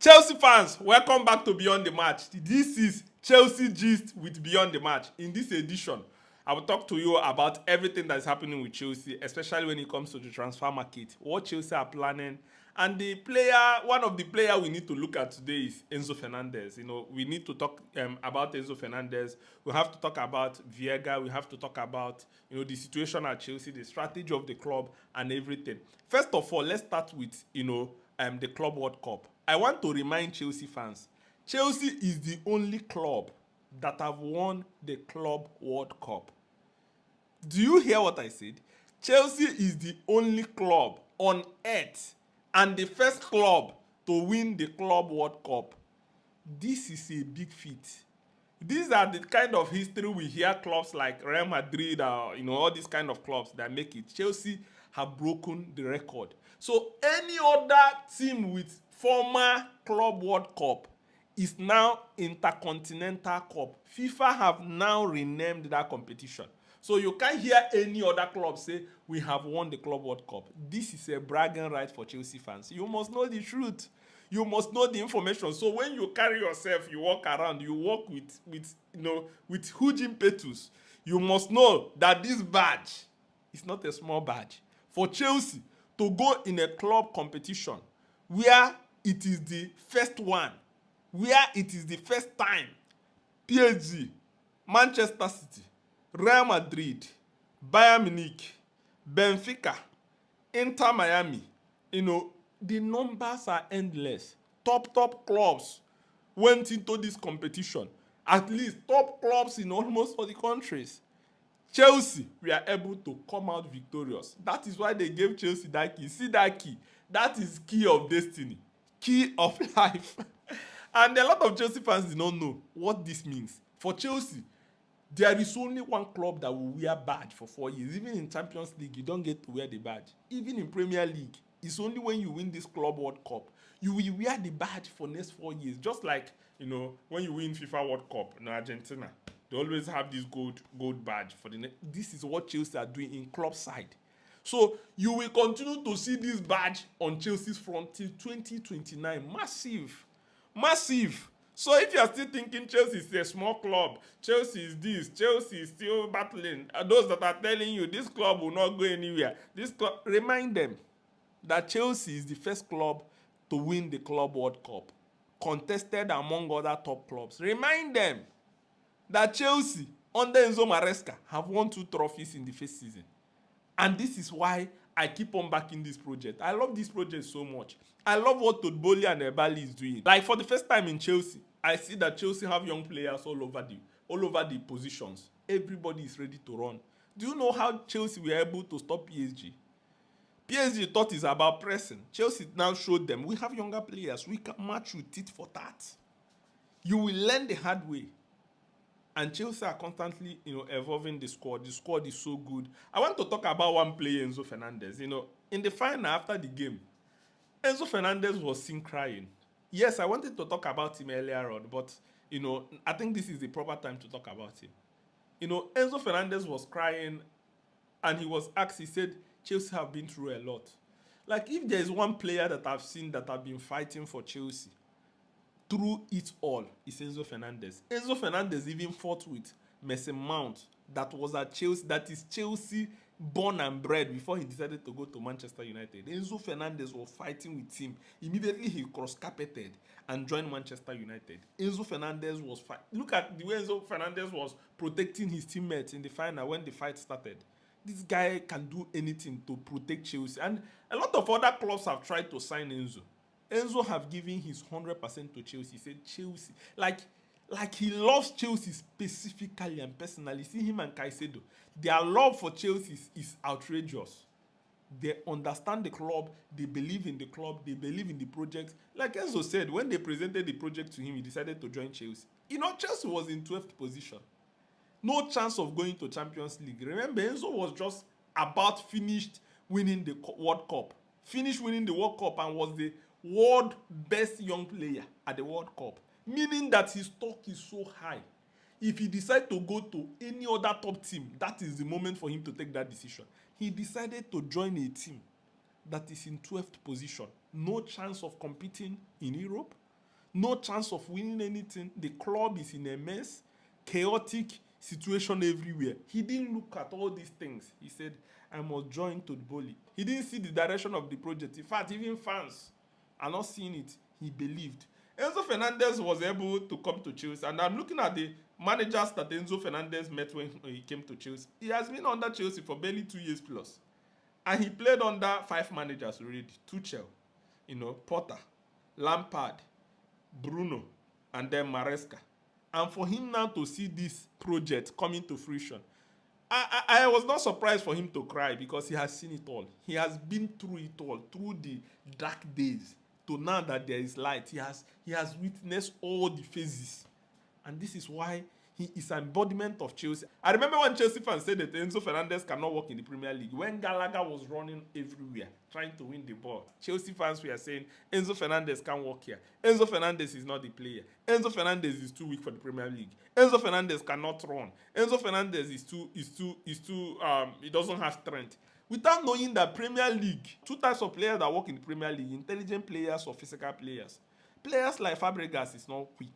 Chelsea fans, welcome back to Beyond the Match. This is Chelsea Gist with Beyond the Match. In this edition, I will talk to you about everything that is happening with Chelsea, especially when it comes to the transfer market, what Chelsea are planning, and one of the players we need to look at today is Enzo Fernandez. We need to talk about Enzo Fernandez. We have to talk about Viega. We have to talk about, the situation at Chelsea, the strategy of the club, and everything. First of all, let's start with, the Club World Cup. I want to remind Chelsea fans, Chelsea is the only club that have won the Club World Cup. Do you hear what I said? Chelsea is the only club on earth and the first club to win the Club World Cup. This is a big feat. These are the kind of history we hear clubs like Real Madrid, all these kind of clubs that make it. Chelsea have broken the record. So any other team with former Club World Cup is now Intercontinental Cup. FIFA have now renamed that competition. So you can't hear any other club say, we have won the Club World Cup. This is a bragging right for Chelsea fans. You must know the truth. You must know the information. So when you carry yourself, you walk around, you walk with huge impetus. You must know that this badge is not a small badge. For Chelsea to go in a club competition where it is the first one, where it is the first time, PSG, Manchester City, Real Madrid, Bayern Munich, Benfica, Inter Miami, the numbers are endless. Top clubs went into this competition. At least top clubs in almost all the countries. Chelsea were able to come out victorious. That is why they gave Chelsea that key. See that key? That is key of destiny. Key of life. And a lot of Chelsea fans do not know what this means. For Chelsea, there is only one club that will wear badge for 4 years. Even in Champions League, you don't get to wear the badge. Even in Premier League, it's only when you win this Club World Cup, you will wear the badge for next 4 years. Just like, when you win FIFA World Cup in Argentina, they always have this gold badge for the next. This is what Chelsea are doing in club side. So you will continue to see this badge on Chelsea's front till 2029. Massive. So if you are still thinking Chelsea is a small club, Chelsea is this, Chelsea is still battling, those that are telling you this club will not go anywhere, remind them that Chelsea is the first club to win the Club World Cup, contested among other top clubs. Remind them that Chelsea, under Enzo Maresca, have won 2 trophies in the first season. And this is why I keep on backing this project. I love this project so much. I love what Todd Boehly and Ebali is doing. Like for the first time in Chelsea, I see that Chelsea have young players all over the positions. Everybody is ready to run. Do you know how Chelsea were able to stop PSG? PSG thought it's about pressing. Chelsea now showed them, we have younger players. We can match with it for that. You will learn the hard way. And Chelsea are constantly, evolving the squad. The squad is so good. I want to talk about one player, Enzo Fernandez. In the final after the game, Enzo Fernandez was seen crying. Yes, I wanted to talk about him earlier on, but, I think this is the proper time to talk about him. Enzo Fernandez was crying, and he was asked, he said, Chelsea have been through a lot. Like, if there is one player that I've seen that have been fighting for Chelsea through it all, is Enzo Fernandez. Enzo Fernandez even fought with Mason Mount that was at Chelsea, that is Chelsea born and bred before he decided to go to Manchester United. Enzo Fernandez was fighting with him. Immediately he cross-carpeted and joined Manchester United. Enzo Fernandez was fighting. Look at the way Enzo Fernandez was protecting his teammates in the final when the fight started. This guy can do anything to protect Chelsea. And a lot of other clubs have tried to sign Enzo. Enzo have given his 100% to Chelsea. He said Chelsea, like he loves Chelsea specifically and personally. See him and Caicedo. Their love for Chelsea is outrageous. They understand the club. They believe in the club. They believe in the project. Like Enzo said, when they presented the project to him, he decided to join Chelsea. Chelsea was in 12th position. No chance of going to Champions League. Remember, Enzo was just about finished winning the World Cup. Finished winning the World Cup and was the world best young player at the World Cup. Meaning that his stock is so high. If he decides to go to any other top team, that is the moment for him to take that decision. He decided to join a team that is in 12th position. No chance of competing in Europe. No chance of winning anything. The club is in a mess, chaotic situation everywhere. He didn't look at all these things. He said, I must join to the Boli. He didn't see the direction of the project. In fact, even fans are not seeing it. He believed. Enzo Fernandez was able to come to Chelsea, and I'm looking at the managers that Enzo Fernandez met when he came to Chelsea. He has been under Chelsea for barely 2 years plus. And he played under 5 managers already. Tuchel, Potter, Lampard, Bruno, and then Maresca. And for him now to see this project coming to fruition, I was not surprised for him to cry because he has seen it all. He has been through it all, through the dark days, to now that there is light. He has witnessed all the phases. And this is why he is an embodiment of Chelsea. I remember when Chelsea fans said that Enzo Fernandez cannot work in the Premier League. When Gallagher was running everywhere, trying to win the ball, Chelsea fans were saying, Enzo Fernandez can't work here. Enzo Fernandez is not the player. Enzo Fernandez is too weak for the Premier League. Enzo Fernandez cannot run. Enzo Fernandez he doesn't have strength. Without knowing that Premier League, 2 types of players that work in the Premier League, intelligent players or physical players. Players like Fabregas is not quick.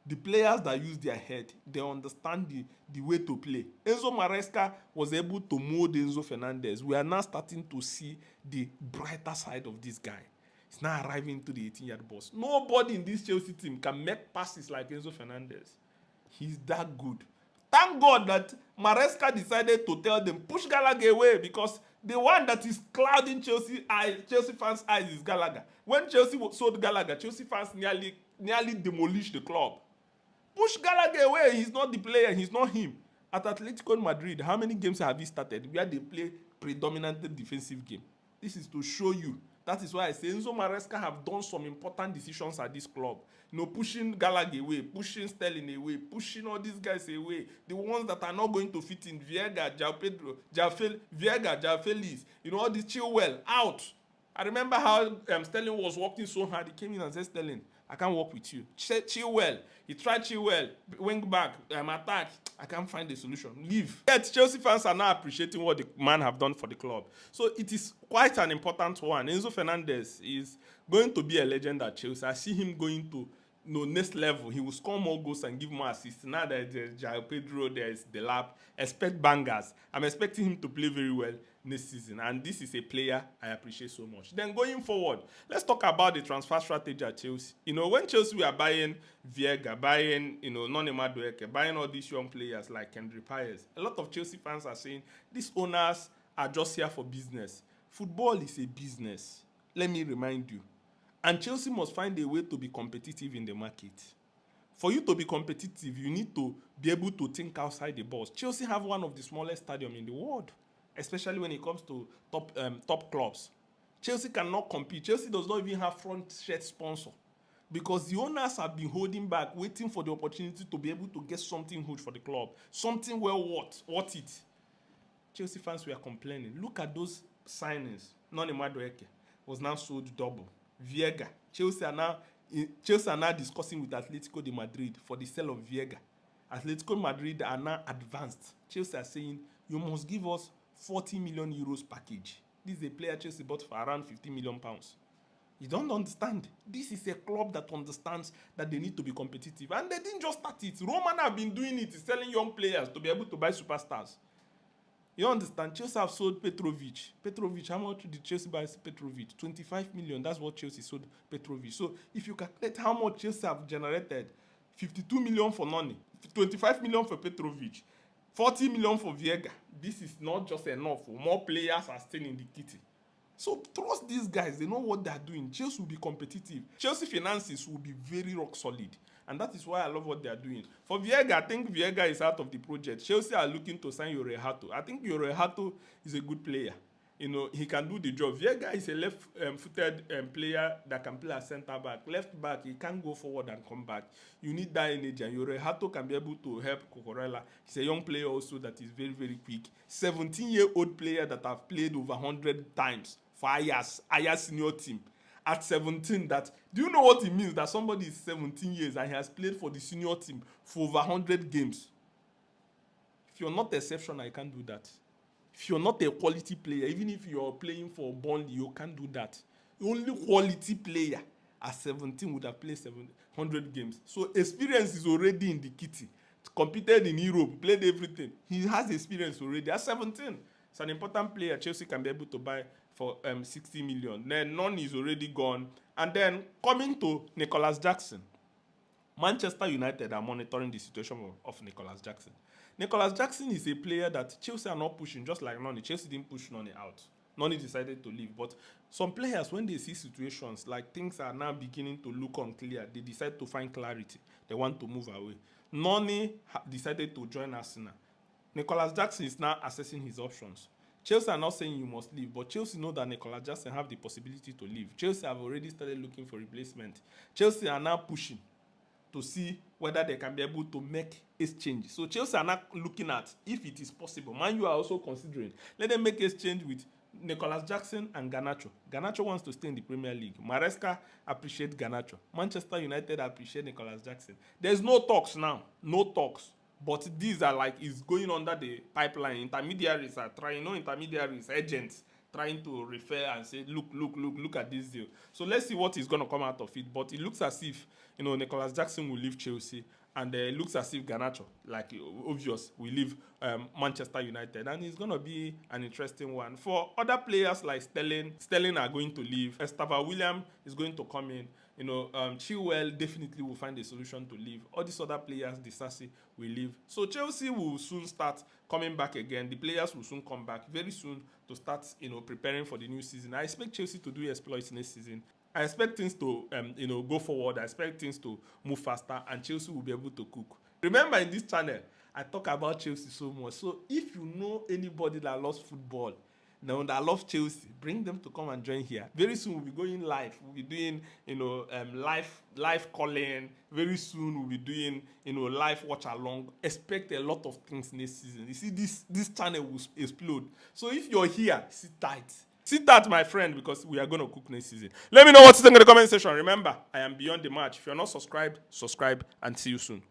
The players that use their head, they understand the way to play. Enzo Maresca was able to mold Enzo Fernandez. We are now starting to see the brighter side of this guy. He's now arriving to the 18-yard box. Nobody in this Chelsea team can make passes like Enzo Fernandez. He's that good. Thank God that Maresca decided to tell them, push Gallagher away, because the one that is clouding Chelsea fans' eyes is Gallagher. When Chelsea sold Gallagher, Chelsea fans nearly demolished the club. Push Gallagher away. He's not the player. He's not him. At Atletico Madrid, how many games have he started where they play predominantly defensive game? This is to show you. That is why I say Enzo Maresca have done some important decisions at this club. Pushing Gallagher away, pushing Sterling away, pushing all these guys away. The ones that are not going to fit in, Viega, João Felix, all this Chilwell, out. I remember how Sterling was working so hard. He came in and said, Sterling, I can't work with you. Chilwell. He tried Chilwell. Wing back. Attack. I can't find a solution. Leave. Yet Chelsea fans are now appreciating what the man have done for the club. So it is quite an important one. Enzo Fernandez is going to be a legend at Chelsea. I see him going to next level. He will score more goals and give more assists. Now that there's João Pedro, there's Delap. Expect bangers. I'm expecting him to play very well next season, and this is a player I appreciate so much. Then going forward, let's talk about the transfer strategy at Chelsea. When Chelsea were buying Viega, buying Noni Madueke, buying all these young players like Kendrick Pires, a lot of Chelsea fans are saying these owners are just here for business. Football is a business. Let me remind you. And Chelsea must find a way to be competitive in the market. For you to be competitive, you need to be able to think outside the box. Chelsea have one of the smallest stadiums in the world, especially when it comes to top clubs. Chelsea cannot compete. Chelsea does not even have front shirt sponsor because the owners have been holding back, waiting for the opportunity to be able to get something huge for the club, something well worth it. Chelsea fans were complaining. Look at those signings. Noni Madueke was now sold double. Viega. Chelsea are now discussing with Atletico de Madrid for the sale of Viega. Atletico Madrid are now advanced. Chelsea are saying, you must give us 40 million euros package. This is a player Chelsea bought for around 50 million pounds. You don't understand. This is a club that understands that they need to be competitive. And they didn't just start it. Roman have been doing it, selling young players to be able to buy superstars. You understand? Chelsea have sold Petrovic. Petrovic, how much did Chelsea buy Petrovic? 25 million. That's what Chelsea sold Petrovic. So if you calculate how much Chelsea have generated, 52 million for Noni, 25 million for Petrovic, 40 million for Viega. This is not just enough. More players are still in the kitty. So trust these guys. They know what they are doing. Chelsea will be competitive. Chelsea finances will be very rock solid. And that is why I love what they are doing. For Viega, I think Viega is out of the project. Chelsea are looking to sign Jorge Hato. I think Jorge Hato is a good player. He can do the job. Viega is a left-footed player that can play as centre-back. Left back, he can't go forward and come back. You need that energy. And Jorge Hato can be able to help Cucurella. He's a young player also that is very, very quick. 17-year-old player that have played over 100 times for Ajax senior team. At 17, do you know what it means that somebody is 17 years and he has played for the senior team for over 100 games? If you're not exceptional, you can't do that. If you're not a quality player, even if you're playing for Burnley, you can't do that. The only quality player at 17 would have played 700 games. So experience is already in the kitty. Competed in Europe, played everything. He has experience already at 17. It's an important player Chelsea can be able to buy for 60 million. Then none is already gone. And then coming to Nicholas Jackson. Manchester United are monitoring the situation of Nicholas Jackson. Nicholas Jackson is a player that Chelsea are not pushing, just like Noni. Chelsea didn't push Noni out. Noni decided to leave. But some players, when they see situations like things are now beginning to look unclear, they decide to find clarity. They want to move away. Noni decided to join Arsenal. Nicholas Jackson is now assessing his options. Chelsea are not saying you must leave, but Chelsea know that Nicholas Jackson have the possibility to leave. Chelsea have already started looking for replacement. Chelsea are now pushing to see whether they can be able to make exchange. So Chelsea are not looking at if it is possible. Man, you are also considering. Let them make exchange with Nicholas Jackson and Garnacho. Garnacho wants to stay in the Premier League. Maresca appreciates Garnacho. Manchester United appreciate Nicholas Jackson. There's no talks now. No talks. But these are like, it's going under the pipeline. Intermediaries are trying, intermediaries, agents, trying to refer and say, look at this deal. So let's see what is going to come out of it. But it looks as if, Nicholas Jackson will leave Chelsea. And it looks as if Garnacho, like obvious, will leave Manchester United. And it's going to be an interesting one. For other players like Sterling are going to leave. Estava William is going to come in. Chilwell definitely will find a solution to leave. All these other players, Disasi, will leave. So Chelsea will soon start coming back again. The players will soon come back very soon to start, preparing for the new season. I expect Chelsea to do exploits next season. I expect things to, go forward. I expect things to move faster, and Chelsea will be able to cook. Remember, in this channel, I talk about Chelsea so much. So if you know anybody that loves football, that loves Chelsea, bring them to come and join here. Very soon we'll be going live. We'll be doing, live calling. Very soon we'll be doing, live watch along. Expect a lot of things next season. You see, this channel will explode. So if you're here, sit tight. Sit tight, my friend, because we are going to cook next season. Let me know what's in the comment section. Remember, I am Beyond the Match. If you're not subscribed, subscribe, and see you soon.